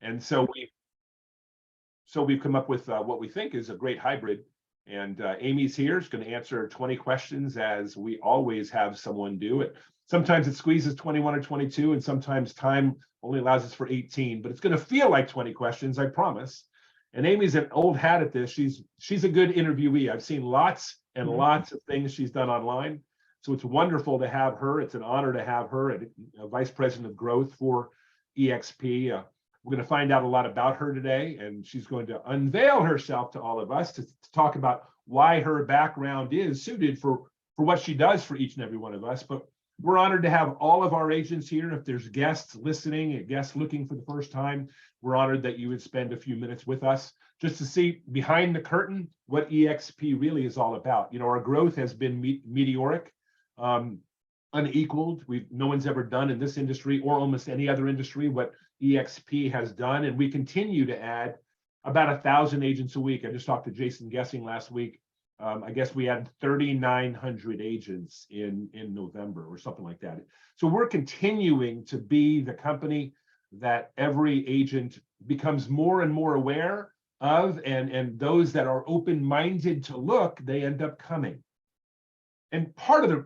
And so we've come up with what we think is a great hybrid. And Amy's here, is going to answer 20 questions, as we always have someone do it. Sometimes it squeezes 21 or 22, and sometimes time only allows us for 18, but it's going to feel like 20 questions, I promise. And Amy's an old hat at this. She's a good interviewee. I've seen lots and lots of things she's done online. So it's wonderful to have her. It's an honor to have her as Vice President of Growth for EXP. We're going to find out a lot about her today, and she's going to unveil herself to all of us to talk about why her background is suited for what she does for each and every one of us. But we're honored to have all of our agents here. And if there's guests listening and guests looking for the first time, we're honored that you would spend a few minutes with us just to see behind the curtain what EXP really is all about. You know, our growth has been meteoric, unequaled. No one's ever done in this industry or almost any other industry what EXP has done, and we continue to add about 1,000 agents a week. I just talked to Jason Guessing last week. I guess we had 3,900 agents in November or something like that. So we're continuing to be the company that every agent becomes more and more aware of, and those that are open-minded to look, they end up coming. And part of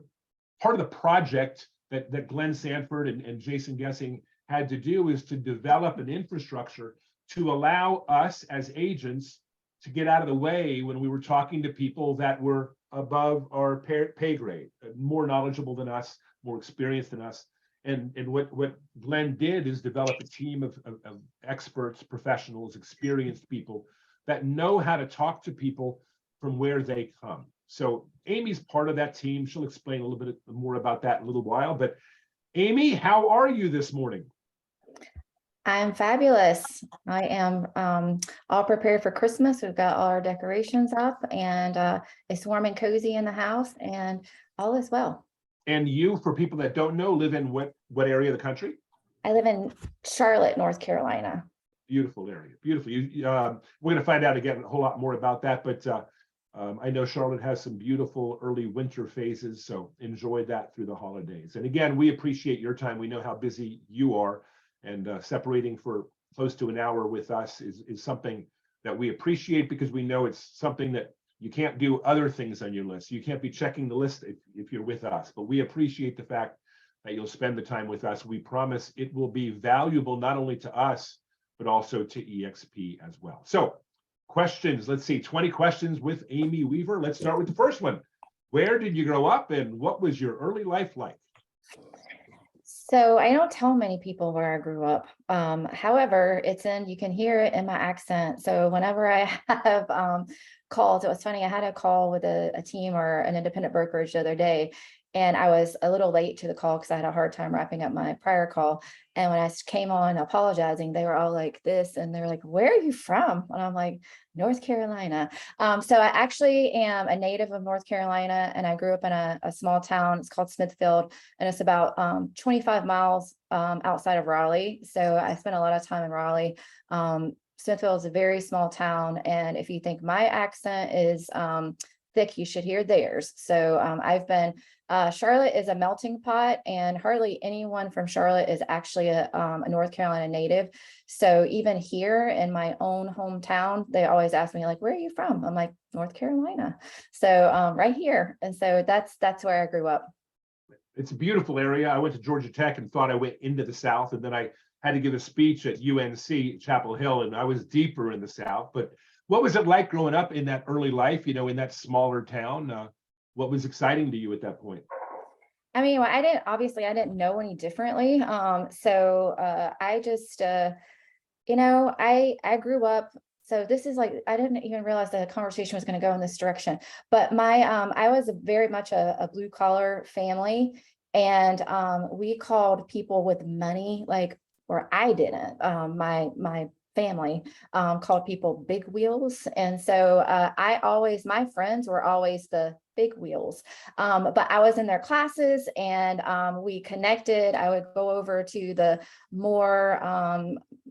the project that Glenn Sanford and Jason Guessing had to do is to develop an infrastructure to allow us as agents to get out of the way when we were talking to people that were above our pay grade, more knowledgeable than us, more experienced than us. And what Glenn did is develop a team of experts, professionals, experienced people that know how to talk to people from where they come. So Amy's part of that team. She'll explain a little bit more about that in a little while. But Amy, how are you this morning? I'm fabulous. I am all prepared for Christmas. We've got all our decorations up, and it's warm and cozy in the house, and all is well. And you, for people that don't know, live in what area of the country? I live in Charlotte, North Carolina. Beautiful area, beautiful. We're going to find out again a whole lot more about that, but I know Charlotte has some beautiful early winter phases, so enjoy that through the holidays. And again, we appreciate your time. We know how busy you are, and separating for close to an hour with us is something that we appreciate, because we know it's something that you can't do other things on your list. You can't be checking the list if you're with us, but we appreciate the fact that you'll spend the time with us. We promise it will be valuable not only to us, but also to EXP as well. So questions, let's see, 20 questions with Amy Weaver. Let's start with the first one. Where did you grow up, and what was your early life like? So I don't tell many people where I grew up. However, you can hear it in my accent. So whenever I have calls, it was funny, I had a call with a team or an independent brokerage the other day, and I was a little late to the call because I had a hard time wrapping up my prior call. And when I came on apologizing, they were all like this, and they're like, "Where are you from?" And I'm like, "North Carolina." So I actually am a native of North Carolina, and I grew up in a small town. It's called Smithfield, and it's about 25 miles outside of Raleigh. So I spent a lot of time in Raleigh. Smithfield is a very small town, and if you think my accent is thick, you should hear theirs. So I've been Charlotte is a melting pot, and hardly anyone from Charlotte is actually a North Carolina native. So even here in my own hometown, they always ask me, like, "Where are you from?" I'm like, "North Carolina." So right here. And so that's where I grew up. It's a beautiful area. I went to Georgia Tech and thought I went into the South, and then I had to give a speech at UNC Chapel Hill, and I was deeper in the South. But what was it like growing up in that early life, in that smaller town? What was exciting to you at that point? I mean, I didn't know any differently. So I just, I grew up. So this is like, I didn't even realize the conversation was going to go in this direction, but I was very much a blue collar family, and we called people with money, or I didn't, my family called people big wheels. And so my friends were always the big wheels. But I was in their classes, and we connected. I would go over to the more,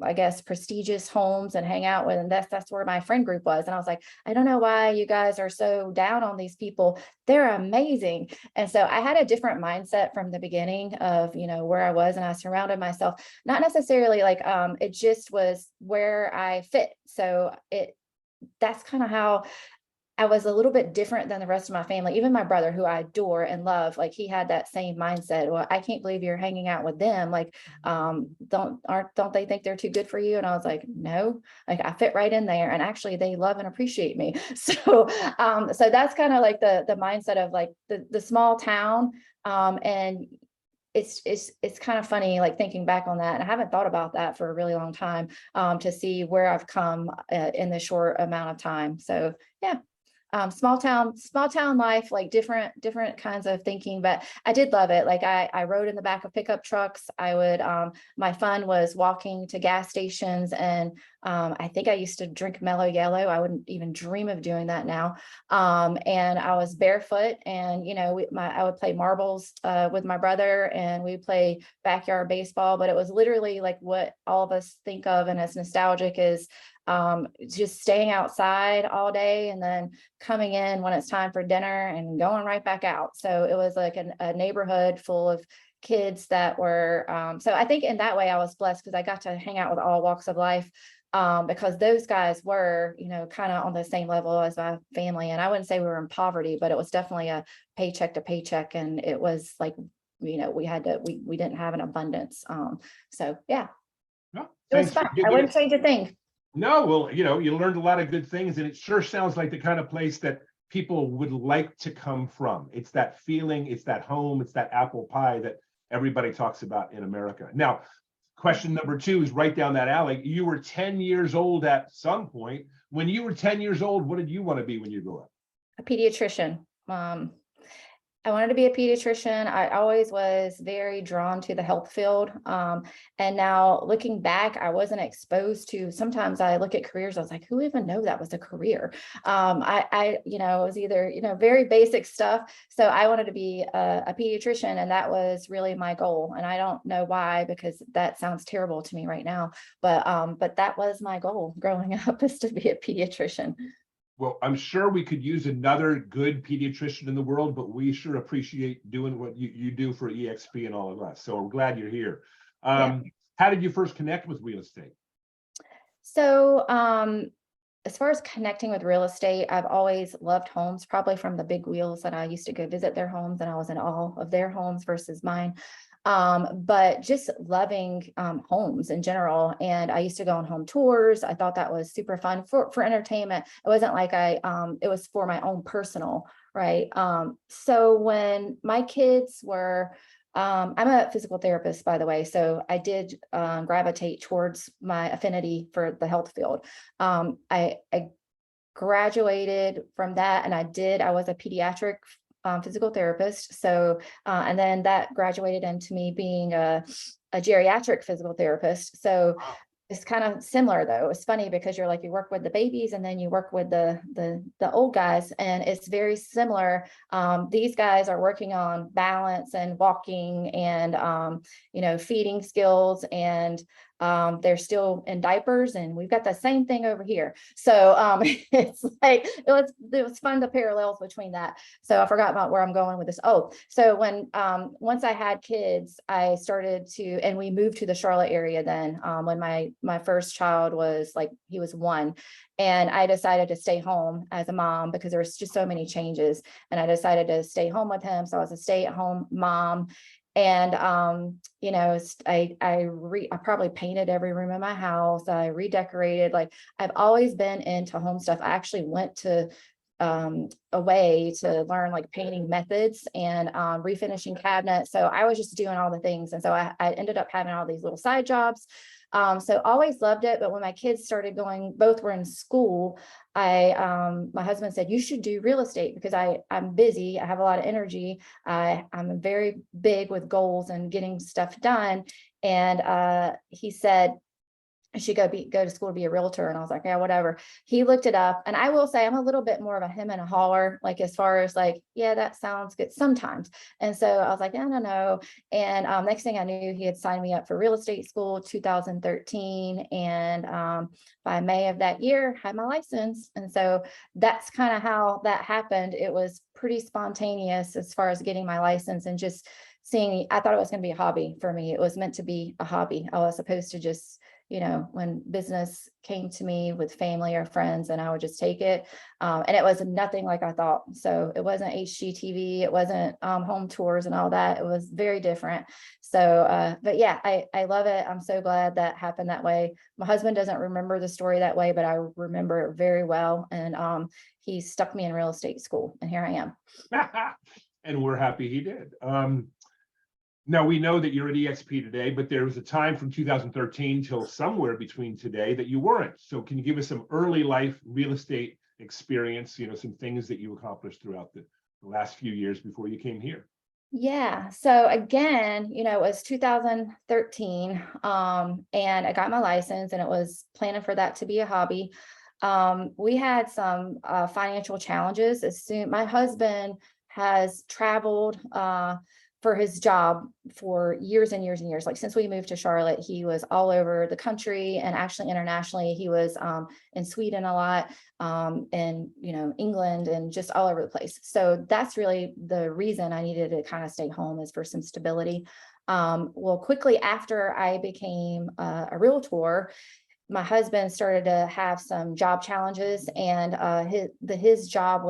I guess, prestigious homes and hang out with, and that's where my friend group was. And I was like, I don't know why you guys are so down on these people. They're amazing. And so I had a different mindset from the beginning of, where I was, and I surrounded myself, not necessarily like, it just was where I fit. So that's kind of how I was a little bit different than the rest of my family. Even my brother, who I adore and love, like he had that same mindset. Well, I can't believe you're hanging out with them. Like, don't they think they're too good for you? And I was like, no, like I fit right in there. And actually they love and appreciate me. So that's kind of like the mindset of like the small town. And it's kind of funny, like thinking back on that. And I haven't thought about that for a really long time, to see where I've come in the short amount of time. So yeah. Small town life, like different kinds of thinking, but I did love it. Like I rode in the back of pickup trucks. I would, my fun was walking to gas stations, and I think I used to drink Mellow Yellow. I wouldn't even dream of doing that now. And I was barefoot, and I would play marbles with my brother, and we play backyard baseball. But it was literally like what all of us think of and as nostalgic is, just staying outside all day and then coming in when it's time for dinner and going right back out. So it was like a neighborhood full of kids that were, so I think in that way I was blessed, because I got to hang out with all walks of life, because those guys were, kind of on the same level as my family. And I wouldn't say we were in poverty, but it was definitely a paycheck to paycheck. And it was like, we didn't have an abundance. So yeah, Well, it was thanks for fun. I giving wouldn't us. change a thing. No, well, you learned a lot of good things, and it sure sounds like the kind of place that people would like to come from. It's that feeling, it's that home, it's that apple pie that everybody talks about in America. Now, question number 2 is right down that alley. You were 10 years old at some point. When you were 10 years old, what did you want to be when you grew up? A pediatrician. I wanted to be a pediatrician. I always was very drawn to the health field. And now looking back, I wasn't exposed to, sometimes I look at careers, I was like, who even know that was a career? It was either, very basic stuff. So I wanted to be a pediatrician, and that was really my goal. And I don't know why, because that sounds terrible to me right now, but that was my goal growing up, is to be a pediatrician. Well, I'm sure we could use another good pediatrician in the world, but we sure appreciate doing what you do for EXP and all of us. So we're glad you're here. Yeah. How did you first connect with real estate? So, as far as connecting with real estate, I've always loved homes, probably from the big wheels that I used to go visit their homes, and I was in awe of their homes versus mine. But just loving homes in general. And I used to go on home tours. I thought that was super fun for entertainment. It wasn't like it was for my own personal, right? So when my kids were, I'm a physical therapist, by the way, so I did gravitate towards my affinity for the health field. I graduated from that, and I was a pediatric physical therapist. So, and then that graduated into me being a geriatric physical therapist. So it's kind of similar though. It's funny because you're like, you work with the babies and then you work with the old guys, and it's very similar. These guys are working on balance and walking and, feeding skills, and they're still in diapers, and we've got the same thing over here. So it's like, it was fun, the parallels between that. So I forgot about where I'm going with this. Oh, so when once I had kids, I started to, and we moved to the Charlotte area then, when my first child was like, he was 1, and I decided to stay home as a mom because there was just so many changes, and I decided to stay home with him. So I was a stay-at-home mom. And I probably painted every room in my house. I redecorated. Like, I've always been into home stuff. I actually went to a way to learn like painting methods and refinishing cabinets. So I was just doing all the things. And so I ended up having all these little side jobs. So always loved it. But when my kids started going, both were in school, my husband said, you should do real estate, because I'm busy. I have a lot of energy. I'm very big with goals and getting stuff done. And he said, she go to school to be a realtor. And I was like, yeah, whatever. He looked it up. And I will say I'm a little bit more of a him and a holler, like as far as like, yeah, that sounds good sometimes. And so I was like, I don't know. And next thing I knew, he had signed me up for real estate school 2013. And by May of that year, had my license. And so that's kind of how that happened. It was pretty spontaneous as far as getting my license and just seeing, I thought it was going to be a hobby for me. It was meant to be a hobby. I was supposed to just, when business came to me with family or friends, and I would just take it. And it was nothing like I thought. So it wasn't HGTV, it wasn't home tours and all that. It was very different. So, but yeah, I love it. I'm so glad that happened that way. My husband doesn't remember the story that way, but I remember it very well. And he stuck me in real estate school, and here I am. And we're happy he did. Now we know that you're at EXP today, but there was a time from 2013 till somewhere between today that you weren't. So can you give us some early life real estate experience, some things that you accomplished throughout the last few years before you came here? Yeah. So again, it was 2013, and I got my license, and it was planning for that to be a hobby. We had some financial challenges. My husband has traveled for his job for years and years and years. Like since we moved to Charlotte, he was all over the country and actually internationally. He was in Sweden a lot, and England, and just all over the place. So that's really the reason I needed to kind of stay home, is for some stability. Well, quickly after I became a realtor, my husband started to have some job challenges, and his job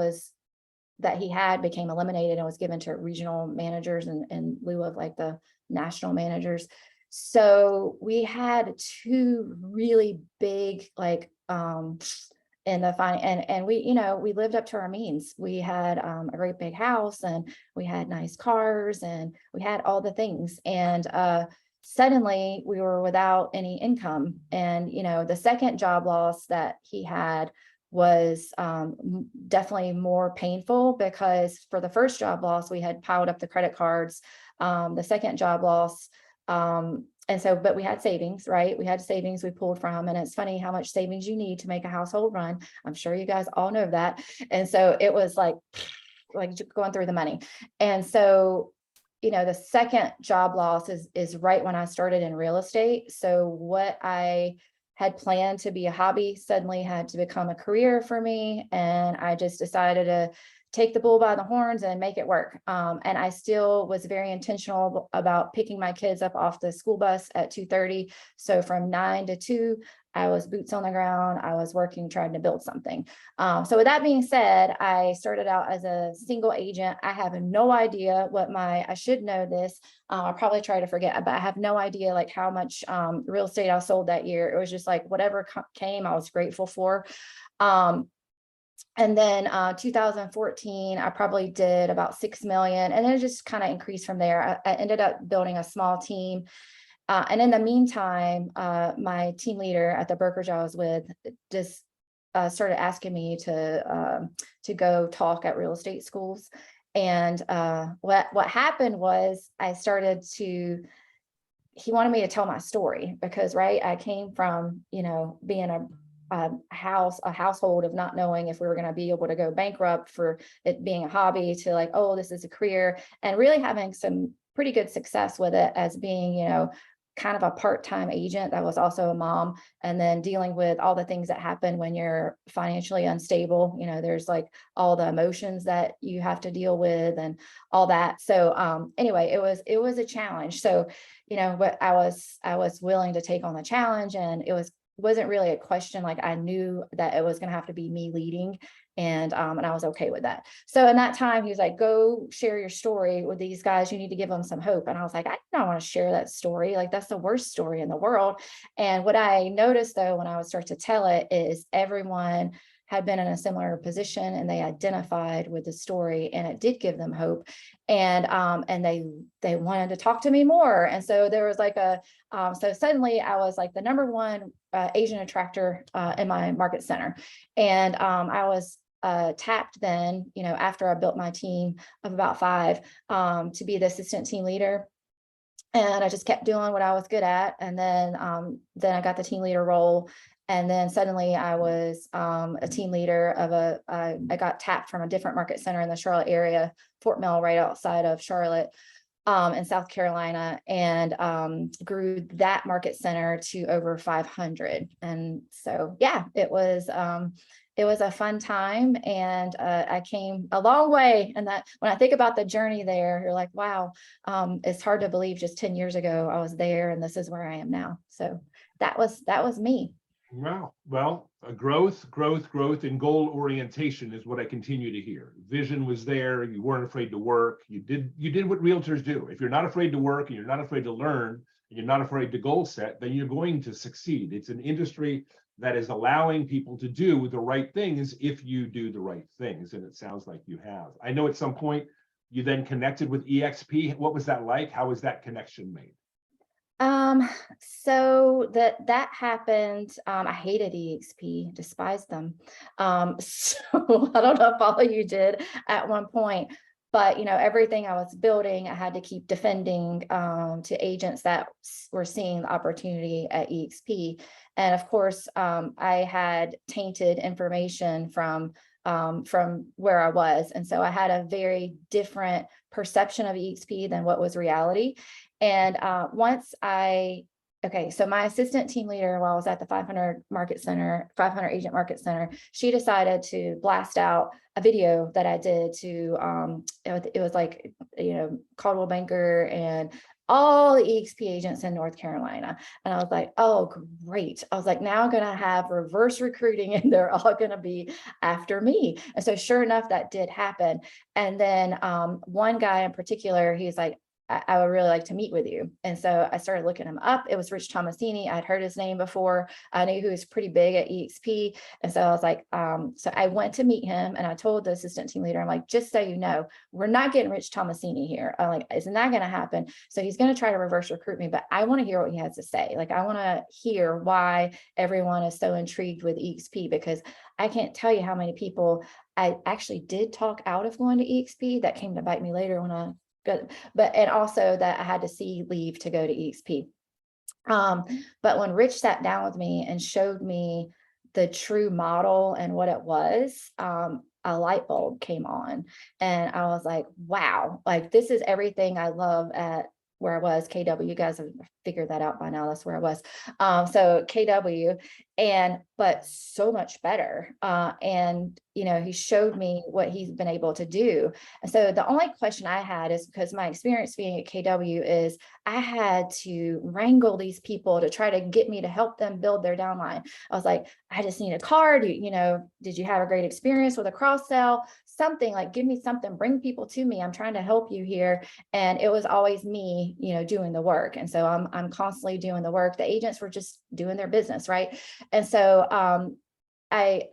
that he had became eliminated and was given to regional managers in lieu of like the national managers. So we had two really big, like, in the and we lived up to our means. We had a great big house, and we had nice cars, and we had all the things. And suddenly we were without any income. And the second job loss that he had was definitely more painful, because for the first job loss, we had piled up the credit cards. The second job loss, but we had savings, right? We had savings we pulled from, and it's funny how much savings you need to make a household run. I'm sure you guys all know that. And so it was like going through the money. And so, the second job loss is right when I started in real estate. So what I had planned to be a hobby suddenly had to become a career for me. And I just decided to take the bull by the horns and make it work. And I still was very intentional about picking my kids up off the school bus at 2:30. So from 9 to 2, I was boots on the ground. I was working, trying to build something. So with that being said, I started out as a single agent. I have no idea I should know this. I'll probably try to forget, but I have no idea like how much real estate I sold that year. It was just like whatever came, I was grateful for. And then 2014, I probably did about 6 million, and then it just kind of increased from there. I ended up building a small team. And in the meantime, my team leader at the brokerage I was with just started asking me to go talk at real estate schools. And what happened was he wanted me to tell my story, because I came from being a household of not knowing if we were going to be able to go bankrupt, for it being a hobby, to like, oh, this is a career, and really having some pretty good success with it as being kind of a part-time agent that was also a mom, and then dealing with all the things that happen when you're financially unstable. There's like all the emotions that you have to deal with and all that. So anyway, it was a challenge. So but I was willing to take on the challenge, and wasn't really a question. Like I knew that it was going to have to be me leading, and I was okay with that. So in that time, he was like, go share your story with these guys. You need to give them some hope. And I was like, I don't want to share that story. Like that's the worst story in the world. And what I noticed though, when I would start to tell it, is everyone had been in a similar position, and they identified with the story, and it did give them hope. And they wanted to talk to me more. And so there was like so suddenly I was like the number one agent attractor in my market center. And I was tapped then, after I built my team of about 5, to be the assistant team leader. And I just kept doing what I was good at. And then I got the team leader role. And then suddenly I was a team leader of I got tapped from a different market center in the Charlotte area, Fort Mill, right outside of Charlotte, in South Carolina, and grew that market center to over 500. And so, yeah, it was a fun time, and I came a long way. And that when I think about the journey there, you're like, wow, it's hard to believe just 10 years ago I was there and this is where I am now. So that was me. Wow. Well, growth, and goal orientation is what I continue to hear. Vision was there. You weren't afraid to work. You did what realtors do. If you're not afraid to work and you're not afraid to learn and you're not afraid to goal set, then you're going to succeed. It's an industry that is allowing people to do the right things if you do the right things. And it sounds like you have. I know at some point you then connected with EXP. What was that like? How was that connection made? So that happened. I hated EXP, despised them. So I don't know if all of you did at one point, but everything I was building, I had to keep defending to agents that were seeing the opportunity at EXP. And of course, I had tainted information from where I was. And so I had a very different perception of EXP than what was reality. And so my assistant team leader, while I was at the 500 agent market center, she decided to blast out a video that I did to, it was like, Caldwell Banker and all the EXP agents in North Carolina. And I was like, oh, great. I was like, now I'm going to have reverse recruiting and they're all going to be after me. And so sure enough, that did happen. And then one guy in particular, he's like, I would really like to meet with you. And so I started looking him up. It was Rich Tomasini. I'd heard his name before. I knew he was pretty big at EXP. And so I was like, so I went to meet him and I told the assistant team leader, I'm like, just so you know, we're not getting Rich Tomasini here. I'm like, it's not going to happen. So he's going to try to reverse recruit me, but I want to hear what he has to say. Like, I want to hear why everyone is so intrigued with EXP, because I can't tell you how many people I actually did talk out of going to EXP that came to bite me later when I and also that I had to leave to go to EXP. But when Rich sat down with me and showed me the true model and what it was, a light bulb came on and I was like, wow, like this is everything I love at where I was, KW. You guys have figured that out by now. That's where I was. So KW, but so much better. And he showed me what he's been able to do. And so the only question I had is, because my experience being at KW is I had to wrangle these people to try to get me to help them build their downline. I was like, I just need a card. Did you have a great experience with a cross sell? Something like, give me something, bring people to me. I'm trying to help you here. And it was always me, doing the work. And so I'm constantly doing the work. The agents were just doing their business. Right. And so I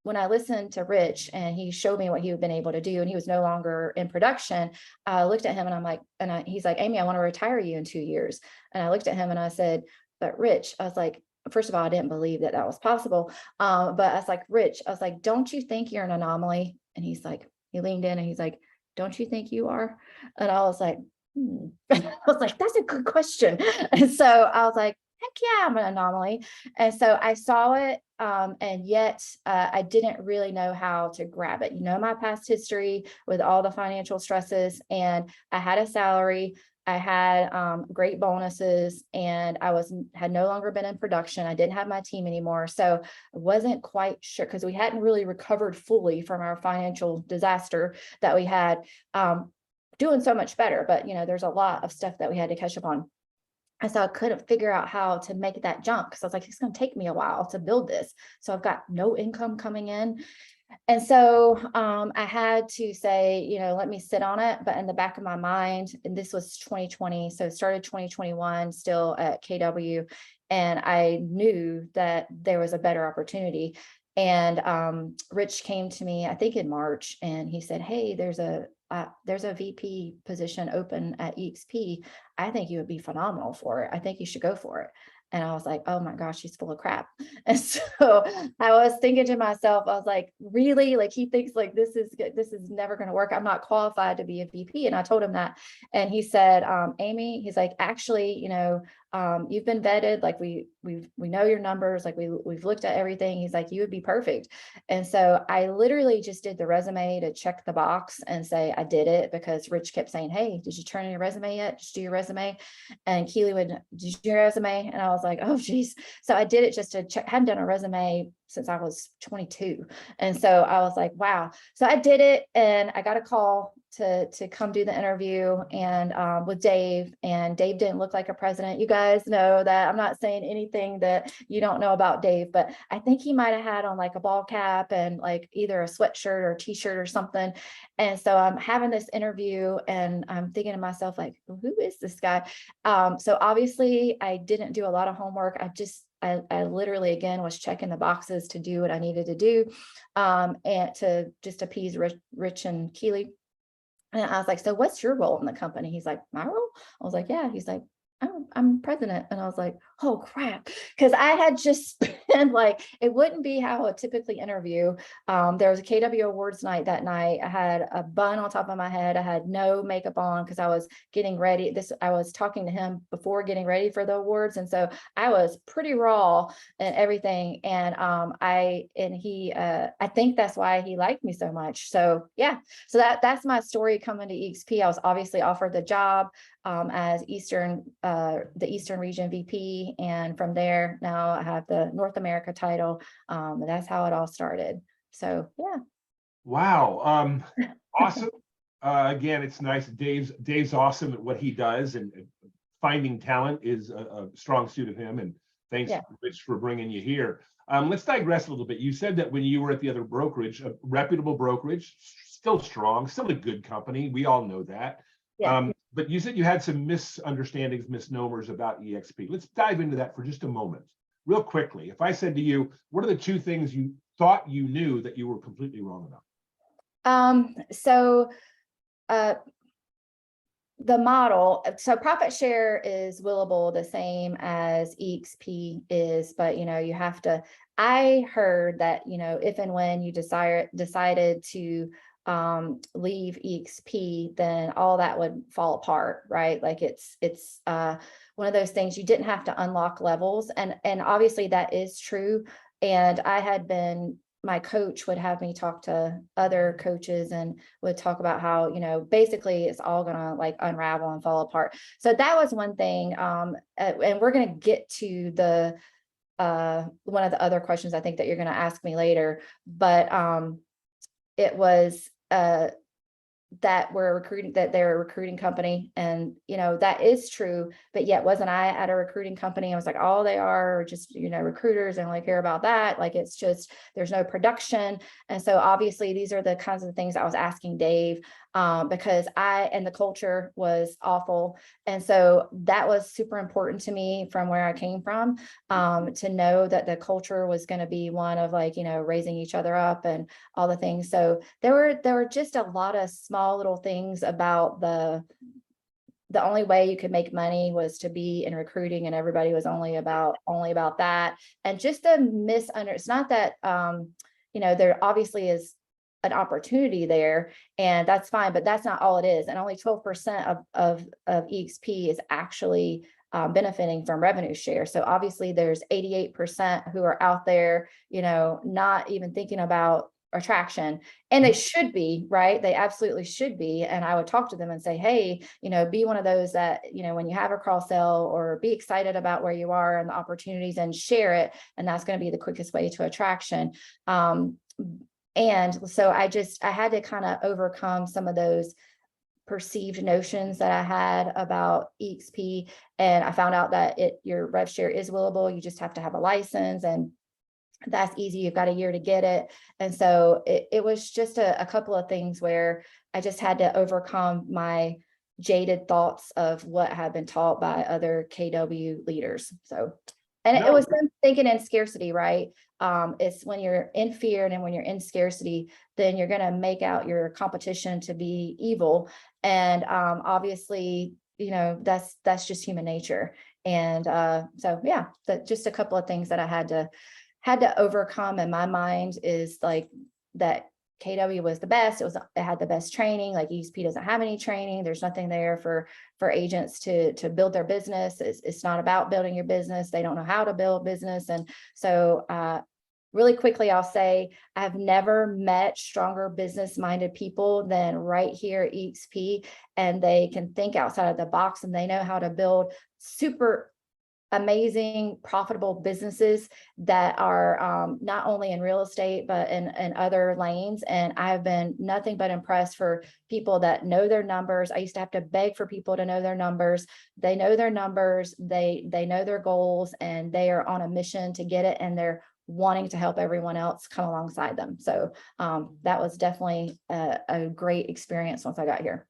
when I listened to Rich and he showed me what he had been able to do, and he was no longer in production, I looked at him and I'm like, he's like, Amy, I want to retire you in 2 years. And I looked at him and I said, but Rich, I was like, first of all, I didn't believe that was possible. But I was like, Rich, I was like, don't you think you're an anomaly? And he's like, he leaned in and he's like, don't you think you are? And I was like, I was like, that's a good question. And so I was like, heck yeah, I'm an anomaly. And so I saw it. And yet I didn't really know how to grab it. My past history with all the financial stresses, and I had a salary. I had great bonuses, and I had no longer been in production. I didn't have my team anymore. So I wasn't quite sure, because we hadn't really recovered fully from our financial disaster that we had, doing so much better. But, there's a lot of stuff that we had to catch up on. And so I couldn't figure out how to make that jump, because I was like, it's going to take me a while to build this. So I've got no income coming in. And so I had to say, let me sit on it. But in the back of my mind, and this was 2020, so it started 2021 still at KW, and I knew that there was a better opportunity. And Rich came to me, I think in March, and he said, hey, there's a VP position open at EXP. I think you would be phenomenal for it. I think you should go for it. And I was like, oh my gosh, she's full of crap. And so I was thinking to myself, I was like, really? Like he thinks like this is never going to work. I'm not qualified to be a VP. And I told him that. And he said, Amy, he's like, actually, you've been vetted, like we know your numbers, like we've looked at everything. He's like, you would be perfect. And so I literally just did the resume to check the box and say I did it, because Rich kept saying, hey, did you turn in your resume yet? Just do your resume. And Keely would, did you do your resume? And I was like, oh geez. So I did it just to check. Hadn't done a resume since I was 22. And so I was like, wow. So I did it, and I got a call to come do the interview and with Dave, and Dave didn't look like a president. You guys know that I'm not saying anything that you don't know about Dave, but I think he might have had on like a ball cap and like either a sweatshirt or t-shirt or something. And so I'm having this interview and I'm thinking to myself, like, who is this guy? So obviously I didn't do a lot of homework. I literally, again, was checking the boxes to do what I needed to do, and to just appease Rich and Keely. And I was like, so what's your role in the company? He's like, my role? I was like, yeah. He's like, oh, I'm president. And I was like, oh crap. Cause I had just been like, it wouldn't be how I would typically interview. There was a KW awards night that night. I had a bun on top of my head. I had no makeup on because I was getting ready. I was talking to him before getting ready for the awards. And so I was pretty raw and everything. And I think that's why he liked me so much. So yeah, so that's my story coming to EXP. I was obviously offered the job as the Eastern Region VP, and from there now I have the North America title. And that's how it all started. So yeah. Wow. Awesome. Again, it's nice. Dave's awesome at what he does, and finding talent is a strong suit of him. And thanks, Yeah. Rich, for bringing you here. Let's digress a little bit. You said that when you were at the other brokerage, a reputable brokerage, still strong, still a good company. We all know that. Yeah. But you said you had some misunderstandings, misnomers about EXP. Let's dive into that for just a moment, real quickly. If I said to you, what are the two things you thought you knew that you were completely wrong about? So the model, so profit share is willable the same as EXP is, but you have to, I heard that, if and when you decided to leave EXP, then all that would fall apart, right? Like it's one of those things, you didn't have to unlock levels, and obviously that is true. And my coach would have me talk to other coaches and would talk about how, basically it's all gonna like unravel and fall apart. So that was one thing. And we're gonna get to the one of the other questions I think that you're gonna ask me later, but it was that they're a recruiting company, and that is true, but yet wasn't I at a recruiting company? I was like, all they are just recruiters, and like care about that, like it's just there's no production. And so obviously these are the kinds of things I was asking Dave, because the culture was awful. And so that was super important to me from where I came from, to know that the culture was going to be one of like raising each other up and all the things. So there were just a lot of small little things about the only way you could make money was to be in recruiting, and everybody was only about that. And just it's not that there obviously is an opportunity there, and that's fine, but that's not all it is. And only 12% of EXP is actually benefiting from revenue share. So obviously there's 88% who are out there, not even thinking about attraction, and they should be, right? They absolutely should be. And I would talk to them and say, hey, be one of those that, when you have a cross sell, or be excited about where you are and the opportunities and share it. And that's going to be the quickest way to attraction. And so I had to kind of overcome some of those perceived notions that I had about EXP. And I found out that your rev share is willable. You just have to have a license, and that's easy. You've got a year to get it. And so it was just a couple of things where I just had to overcome my jaded thoughts of what had been taught by other KW leaders. So, and it was them thinking in scarcity, right? It's when you're in fear and when you're in scarcity, then you're going to make out your competition to be evil. And obviously, that's just human nature. And so, yeah, that just a couple of things that I had to overcome in my mind is like that KW was the best. It had the best training. Like EXP doesn't have any training. There's nothing there for agents to build their business. It's not about building your business. They don't know how to build business. And so really quickly, I'll say I've never met stronger business-minded people than right here at EXP, and they can think outside of the box and they know how to build super amazing, profitable businesses that are not only in real estate, but in other lanes. And I've been nothing but impressed for people that know their numbers. I used to have to beg for people to know their numbers. They know their numbers, they know their goals, and they are on a mission to get it, and they're wanting to help everyone else come alongside them. So that was definitely a great experience once I got here.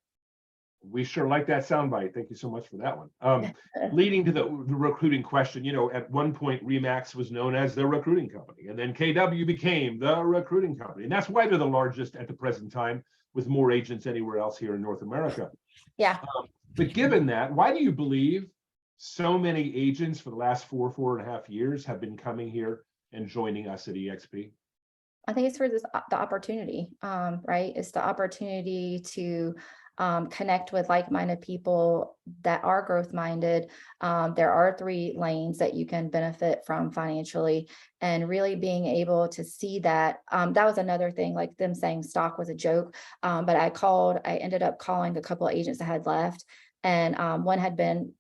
We sure like that soundbite. Thank you so much for that one. Leading to the recruiting question, at one point, Remax was known as the recruiting company, and then KW became the recruiting company. And that's why they're the largest at the present time, with more agents anywhere else here in North America. Yeah. But given that, why do you believe so many agents for the last 4.5 years have been coming here and joining us at EXP? I think it's for the opportunity, right? It's the opportunity to connect with like-minded people that are growth-minded. There are 3 lanes that you can benefit from financially, and really being able to see that. That was another thing, like them saying stock was a joke. But I ended up calling a couple of agents that had left, and one had been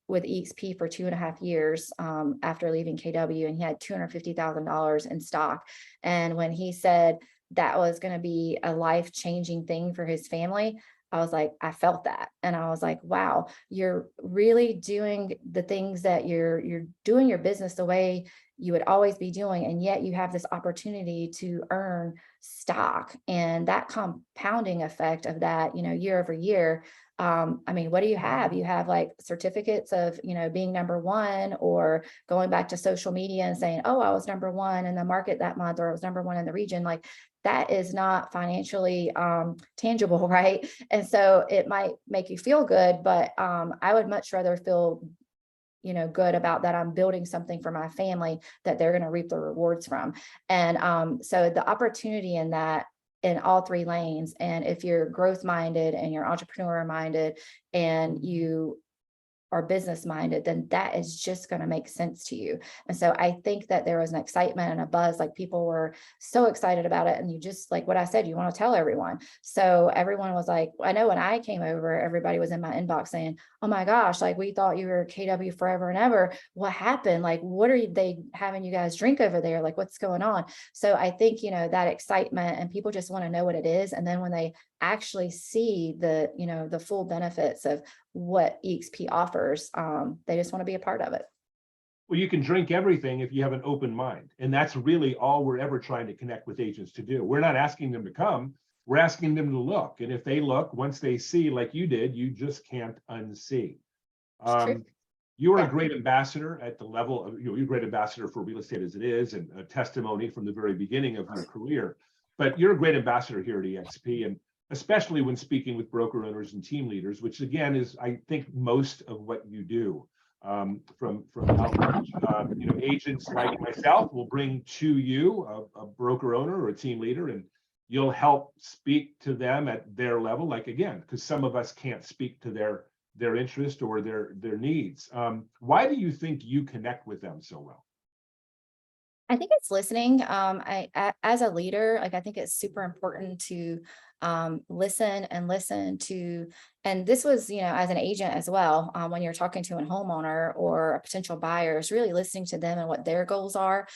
with EXP for 2.5 years after leaving KW, and he had $250,000 in stock. And when he said that was going to be a life-changing thing for his family, I was like, I felt that. And I was like, wow, you're really doing the things that you're doing your business the way you would always be doing. And yet you have this opportunity to earn stock, and that compounding effect of that, year over year. I mean, what do you have? You have like certificates of, being number one, or going back to social media and saying, oh, I was number one in the market that month, or I was number one in the region. Like, that is not financially tangible, right? And so it might make you feel good, but I would much rather feel, good about that I'm building something for my family that they're going to reap the rewards from. And so the opportunity in that, in all 3 lanes, and if you're growth minded and you're entrepreneur minded and you are business minded, then that is just going to make sense to you. And so I think that there was an excitement and a buzz, like people were so excited about it. And you just, like what I said, you want to tell everyone. So everyone was like, I know when I came over, everybody was in my inbox saying, oh my gosh, like we thought you were KW forever and ever. What happened? Like, what are they having you guys drink over there? Like, what's going on? So I think, that excitement, and people just want to know what it is. And then when they actually see the full benefits of what EXP offers, they just want to be a part of it. Well, you can drink everything if you have an open mind. And that's really all we're ever trying to connect with agents to do. We're not asking them to come, we're asking them to look. And if they look, once they see, like you did, you just can't unsee. You are a great ambassador at the level of, you're a great ambassador for real estate as it is, and a testimony from the very beginning of your career. But you're a great ambassador here at EXP, and especially when speaking with broker owners and team leaders, which again is, I think, most of what you do. From outreach, agents like myself will bring to you a broker owner or a team leader, and you'll help speak to them at their level. Like, again, because some of us can't speak to their interest or their needs. Why do you think you connect with them so well? I think it's listening. As a leader, like I think it's super important to listen to, and this was, as an agent as well, when you're talking to a homeowner or a potential buyer, is really listening to them and what their goals are,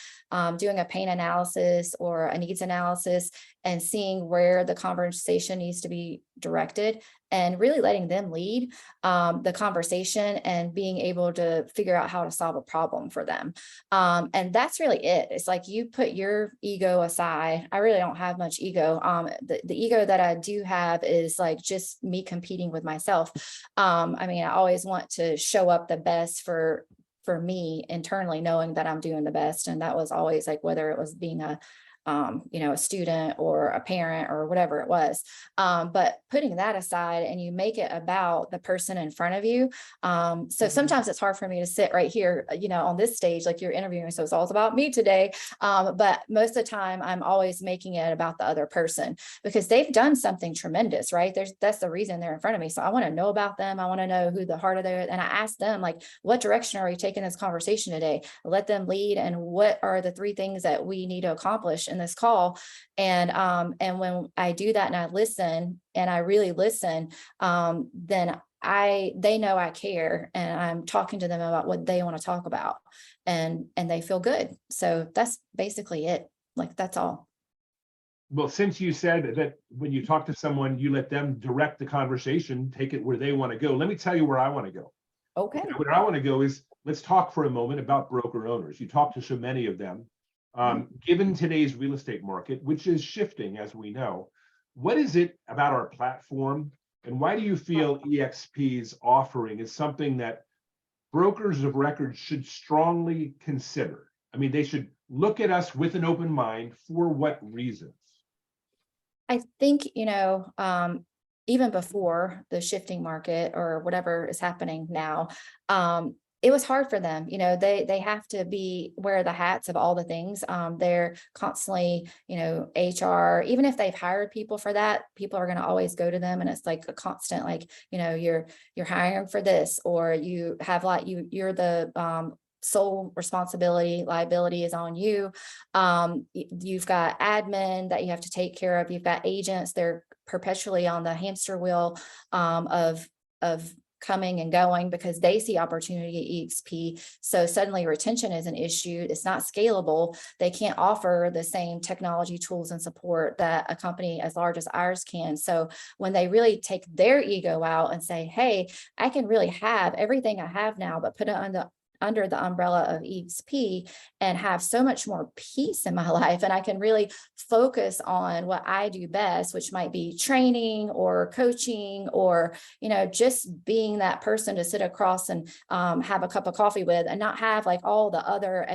doing a pain analysis or a needs analysis, and seeing where the conversation needs to be directed, and really letting them lead the conversation and being able to figure out how to solve a problem for them. And that's really it. It's like you put your ego aside. I really don't have much ego. The ego that I do have is like just me competing with myself. I mean, I always want to show up the best for me internally, knowing that I'm doing the best. And that was always like, whether it was being a a student or a parent or whatever it was. But putting that aside and you make it about the person in front of you. So sometimes it's hard for me to sit right here, on this stage, like you're interviewing. So it's all about me today. But most of the time I'm always making it about the other person because they've done something tremendous, right? That's the reason they're in front of me. So I want to know about them. I want to know who the heart of their, and I ask them like, what direction are we taking this conversation today? Let them lead. And what are the 3 things that we need to accomplish in this call? And when I do that and I listen and I really listen, then they know I care and I'm talking to them about what they want to talk about and they feel good. So that's basically it. Like, that's all. Well, since you said that when you talk to someone, you let them direct the conversation, take it where they want to go. Let me tell you where I want to go. Okay. Where I want to go is, let's talk for a moment about broker owners. You talk to so many of them. Given today's real estate market, which is shifting, as we know, what is it about our platform, and why do you feel EXP's offering is something that brokers of record should strongly consider? I mean, they should look at us with an open mind. For what reasons? I think, even before the shifting market or whatever is happening now, it was hard for them. They have to wear the hats of all the things. They're constantly, HR, even if they've hired people for that, people are going to always go to them. And it's like a constant, like, you're hiring for this, or you have you're the, sole responsibility, liability is on you. You've got admin that you have to take care of. You've got agents, they're perpetually on the hamster wheel of coming and going because they see opportunity at EXP. So suddenly retention is an issue. It's not scalable. They can't offer the same technology tools and support that a company as large as ours can. So when they really take their ego out and say, hey, I can really have everything I have now, but put it under the umbrella of EXP and have so much more peace in my life. And I can really focus on what I do best, which might be training or coaching or, just being that person to sit across and have a cup of coffee with and not have like all the other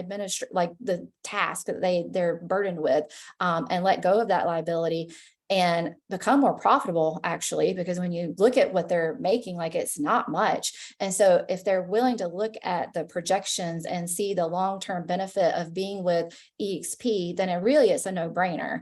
like the tasks that they're burdened with, and let go of that liability and become more profitable, actually, because when you look at what they're making, like, it's not much. And so if they're willing to look at the projections and see the long-term benefit of being with EXP, then it's a no-brainer.